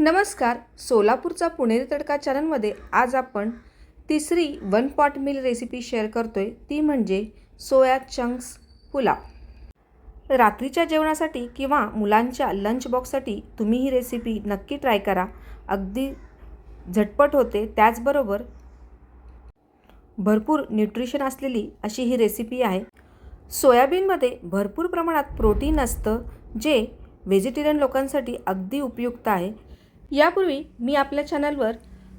नमस्कार. सोलापूरचा पुणेरी तडका चॅनलमध्ये आज आपण तिसरी one pot meal recipe share करतोय. ती म्हणजे सोया चंक्स पुलाव. रात्रीच्या जेवणासाठी किंवा मुलांच्या लंच बॉक्ससाठी तुम्ही ही रेसिपी नक्की ट्राय करा. अगदी झटपट होते, त्याचबरोबर भरपूर न्यूट्रिशन असलेली अशी ही रेसिपी आहे. सोयाबीनमध्ये भरपूर प्रमाणात प्रोटीन असतं, जे व्हेजिटेरियन लोकांसाठी अगदी उपयुक्त आहे. यापूर्वी मी आपल्या चॅनलवर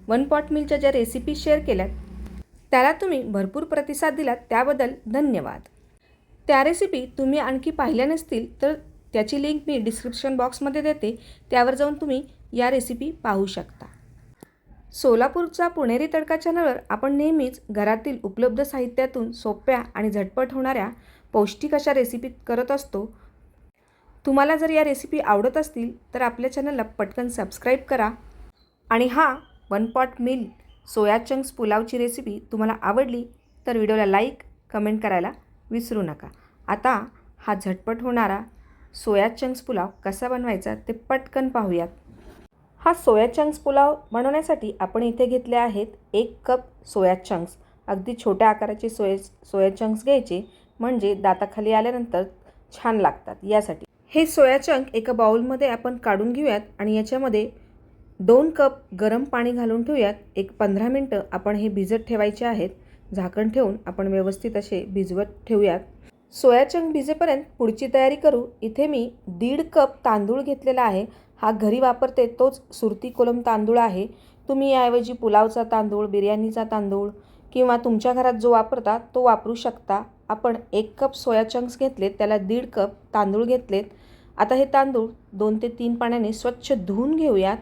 वन पॉट मीलच्या ज्या रेसिपी शेअर केल्यात त्याला तुम्ही भरपूर प्रतिसाद दिलात, त्याबद्दल धन्यवाद. त्या रेसिपी तुम्ही आणखी पाहिल्या नसतील तर त्याची लिंक मी डिस्क्रिप्शन बॉक्समध्ये देते, त्यावर जाऊन तुम्ही या रेसिपी पाहू शकता. सोलापूरचा पुणेरी तडका चॅनलवर आपण नेहमीच घरातील उपलब्ध साहित्यातून सोप्या आणि झटपट होणाऱ्या पौष्टिक अशा रेसिपी करत असतो. तुम्हाला जर या रेसिपी आवडत असतील तर आपल्या चॅनलला पटकन सबस्क्राईब करा. आणि one pot meal soya chunks पुलावची रेसिपी तुम्हाला आवडली तर व्हिडिओला लाईक, कमेंट करायला विसरू नका. आता हा झटपट होणारा सोया चंक्स पुलाव कसा बनवायचा ते पटकन पाहूयात. हा सोया चंक्स पुलाव बनवण्यासाठी आपण इथे घेतले आहेत 1 कप सोया चंक्स. अगदी छोट्या आकाराचे सोया चंक्स घ्यायचे, म्हणजे दाताखाली आल्यानंतर छान लागतात. यासाठी हे सोया चंक एका बाउलमध्ये आपण काढून घेऊयात आणि याच्यामध्ये 2 कप गरम पाणी घालून ठेवूयात. एक 15 मिनटं आपण हे भिजत ठेवायचे आहेत. झाकण ठेवून आपण व्यवस्थित असे भिजवत ठेवूयात. सोया चंक भिजेपर्यंत पुढची तयारी करू. इथे मी 1.5 कप तांदूळ घेतलेला आहे. हा घरी वापरते तोच सुरती कोलम तांदूळ आहे. तुम्ही याऐवजी पुलावचा तांदूळ, बिर्याणीचा तांदूळ किंवा तुमच्या घरात जो वापरता तो वापरू शकता. आपण 1 कप सोया चंक्स घेतलेत, त्याला 1.5 कप तांदूळ घेतलेत. आता हे तांदूळ 2 ते 3 पाण्याने स्वच्छ धुवून घेऊयात.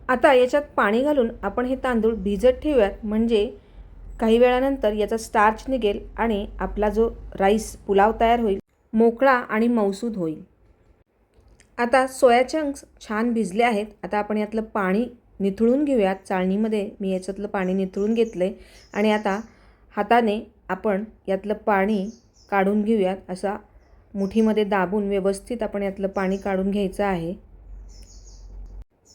आता याच्यात पाणी घालून आपण हे तांदूळ भिजत ठेवूयात, म्हणजे काही वेळानंतर याचा स्टार्च निघेल आणि आपला जो राईस पुलाव तयार होईल मोकळा आणि मऊसूद होईल. आता सोया चंक्स छान भिजले आहेत. आता आपण यातलं पाणी निथळून घेऊयात. चाळणीमध्ये मी याच्यातलं पाणी निथळून घेतलं आहे आणि आता हाताने आपण यातलं पाणी काढून घेऊयात. असा मुठीमध्ये दाबून व्यवस्थित आपण यातलं पाणी काढून घ्यायचं आहे.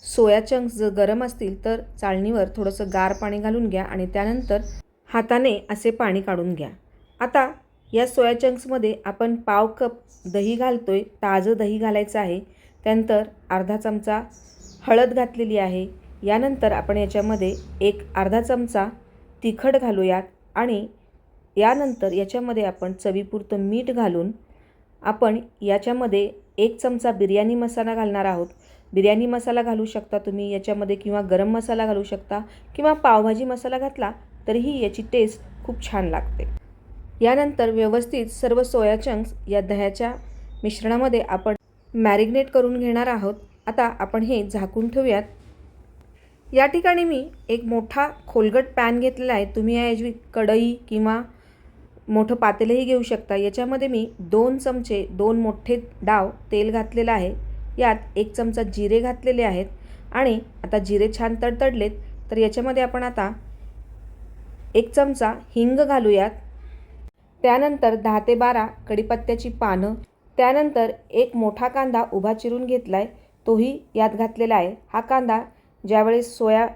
सोया चंक्स जर गरम असतील तर चाळणीवर थोडंसं गार पाणी घालून घ्या आणि त्यानंतर हाताने असे पाणी काढून घ्या. आता या सोया चंक्समध्ये आपण पाव कप दही घालतोय. ताजं दही घालायचं आहे. त्यानंतर अर्धा चमचा हळद घातलेली आहे. यानंतर आपण याच्यामध्ये अर्धा चमचा तिखट घालूयात आणि यानंतर याच्यामध्ये आपण चवीपुरतं मीठ घालून आपण याच्यामध्ये 1 चमचा बिर्याणी मसाला घालणार आहोत. बिर्याणी मसाला घालू शकता तुम्ही याच्यामध्ये किंवा गरम मसाला घालू शकता किंवा पावभाजी मसाला घातला तरीही याची टेस्ट खूप छान लागते. यानंतर व्यवस्थित सर्व सोया चंक्स या दह्याच्या मिश्रणामध्ये आपण मॅरिनेट करून घेणार आहोत. आता आपण हे झाकून ठेवूयात. या ठिकाणी मी एक मोठा खोलगट पॅन घेतलेला आहे. तुम्ही याऐवजी कढई किंवा मोठं पातेलंही घेऊ शकता. याच्यामध्ये मी 2 चमचे 2 मोठे डाव तेल घातलेलं आहे. यात 1 चमचा जिरे घातलेले आहेत आणि आता जिरे छान तडतडलेत तर याच्यामध्ये आपण आता 1 चमचा हिंग घालूयात. त्यानंतर 10 ते 12 कढीपत्त्याची पानं, त्यानंतर 1 मोठा कांदा उभा चिरून घेतला आहे, तोही यात घातलेला आहे. हा कांदा ज्यावेळेस सोया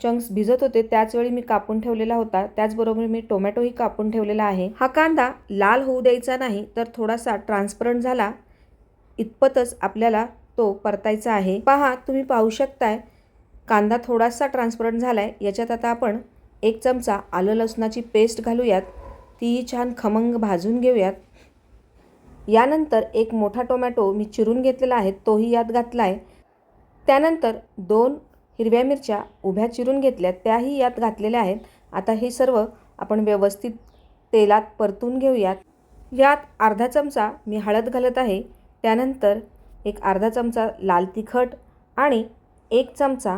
चंक्स भिजत होते त्याचवेळी मी कापून ठेवलेला होता. त्याचबरोबर मी टोमॅटोही कापून ठेवलेला आहे. हा कांदा लाल होऊ द्यायचा नाही, तर थोडासा ट्रान्सपरंट झाला इतपतच आपल्याला तो परतायचा आहे. पहा, तुम्ही पाहू शकताय कांदा थोडासा ट्रान्सपरंट झाला आहे. याच्यात आता आपण 1 चमचा आलं लसणाची पेस्ट घालूयात. तीही छान खमंग भाजून घेऊयात. यानंतर 1 मोठा टोमॅटो मी चिरून घेतलेला आहे, तोही यात घातला आहे. त्यानंतर 2 हिरव्या मिरच्या उभ्या चिरून घेतल्यात, त्याही यात घातलेल्या आहेत. आता हे सर्व आपण व्यवस्थित तेलात परतून घेऊयात. यात अर्धा चमचा मी हळद घालत आहे. त्यानंतर अर्धा चमचा लाल तिखट आणि 1 चमचा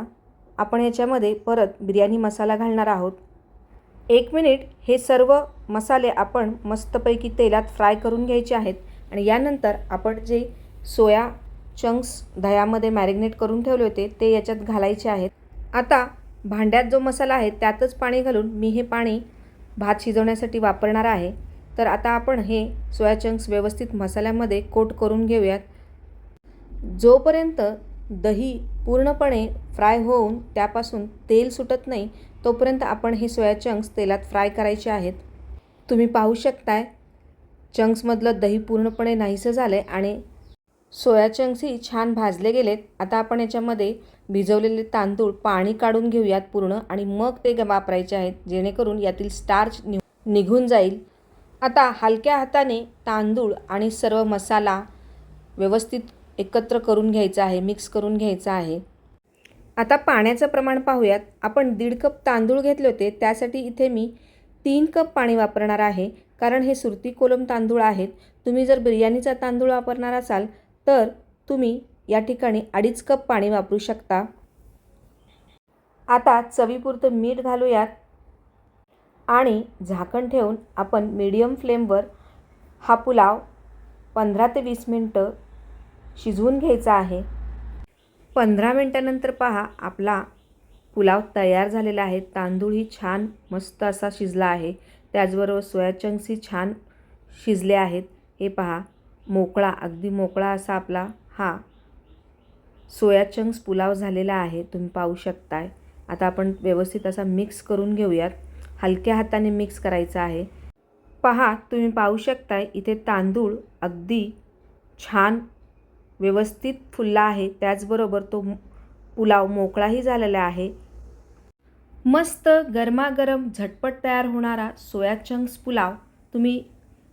आपण याच्यामध्ये परत बिर्याणी मसाला घालणार आहोत. 1 मिनिट हे सर्व मसाले आपण मस्तपैकी तेलात फ्राय करून घ्यायचे आहेत आणि यानंतर आपण जे सोया चंक्स दह्यामध्ये मॅरिनेट करून ठेवले होते ते याच्यात घालायचे आहेत. आता भांड्यात जो मसाला आहे त्यातच पाणी घालून मी हे पाणी भात शिजवण्यासाठी वापरणार आहे. तर आता आपण हे सोया चंक्स व्यवस्थित मसाल्यामध्ये कोट करून घेऊयात. जोपर्यंत दही पूर्णपणे फ्राय होऊन त्यापासून तेल सुटत नाही तोपर्यंत आपण हे सोया चंक्स तेलात फ्राय करायचे आहेत. तुम्ही पाहू शकताय चंक्समधलं दही पूर्णपणे नाहीसं झालं आहे आणि सोया चंक्सही छान भाजले गेलेत. आता आपण याच्यामध्ये भिजवलेले तांदूळ पाणी काढून घेऊयात पूर्ण आणि मग ते वापरायचे आहेत, जेणेकरून यातील स्टार्च निघून जाईल. आता हलक्या हाताने तांदूळ आणि सर्व मसाला व्यवस्थित एकत्र करून घ्यायचा आहे, मिक्स करून घ्यायचा आहे. आता पाण्याचं प्रमाण पाहूयात. आपण 1.5 कप तांदूळ घेतले होते, त्यासाठी इथे मी 3 कप पाणी वापरणार आहे, कारण हे सुरती कोलम तांदूळ आहेत. तुम्ही जर बिर्याणीचा तांदूळ वापरणार असाल तर तुम्ही या ठिकाणी 2.5 कप पाणी वापरू शकता. आता चवीपुरतं मीठ घालूयात आणि झाकण ठेवून आपण मीडियम फ्लेमवर हा पुलाव 15 ते 20 मिनटं शिजवून घ्यायचा आहे. 15 मिनटानंतर पहा आपला पुलाव तयार झालेला आहे. तांदूळही छान मस्त असा शिजला आहे. त्याचबरोबर सोया चंक्सही छान शिजले आहेत. हे पहा मोकळा, अगदी मोकळा असा आपला हा सोया चंक्स पुलाव झालेला आहे. तुम्ही पाहू शकताय. आता आपण व्यवस्थित असा मिक्स करून घेऊयात. हलक्या हाताने मिक्स करायचा आहे. पहा तुम्ही पाहू शकताय इथे तांदूळ अगदी छान व्यवस्थित फुलला आहे. त्याचबरोबर तो पुलाव मोकळाही झालेला आहे. मस्त गरमागरम झटपट तयार होणारा सोया चंक्स पुलाव तुम्ही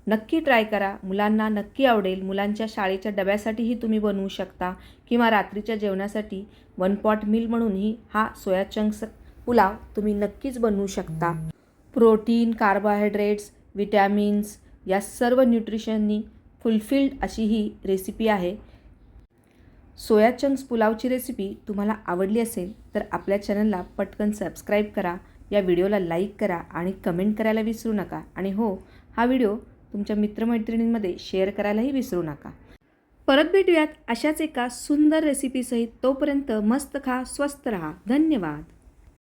नक्की ट्राय करा. मुलांना नक्की आवडेल. मुलांच्या शाळेच्या डब्यासाठीही तुम्ही बनवू शकता किंवा रात्रीच्या जेवणासाठी 1 पॉट मील म्हणूनही हा सोया चंक्स पुलाव तुम्ही नक्कीच बनवू शकता. प्रोटीन, कार्बोहायड्रेट्स, विटॅमिन्स या सर्व न्यूट्रिशननी फुलफिल्ड अशी ही रेसिपी आहे. सोया चंक्स पुलावची रेसिपी तुम्हाला आवडली असेल तर आपल्या चॅनलला पटकन सबस्क्राईब करा, या व्हिडिओला लाईक करा आणि कमेंट करायला विसरू नका. आणि हो, हा व्हिडिओ तुमच्या मित्रमैत्रिणींमध्ये शेअर करायलाही विसरू नका. परत भेटूयात अशाच एका सुंदर रेसिपीसहित. तोपर्यंत मस्त खा, स्वस्त रहा. धन्यवाद.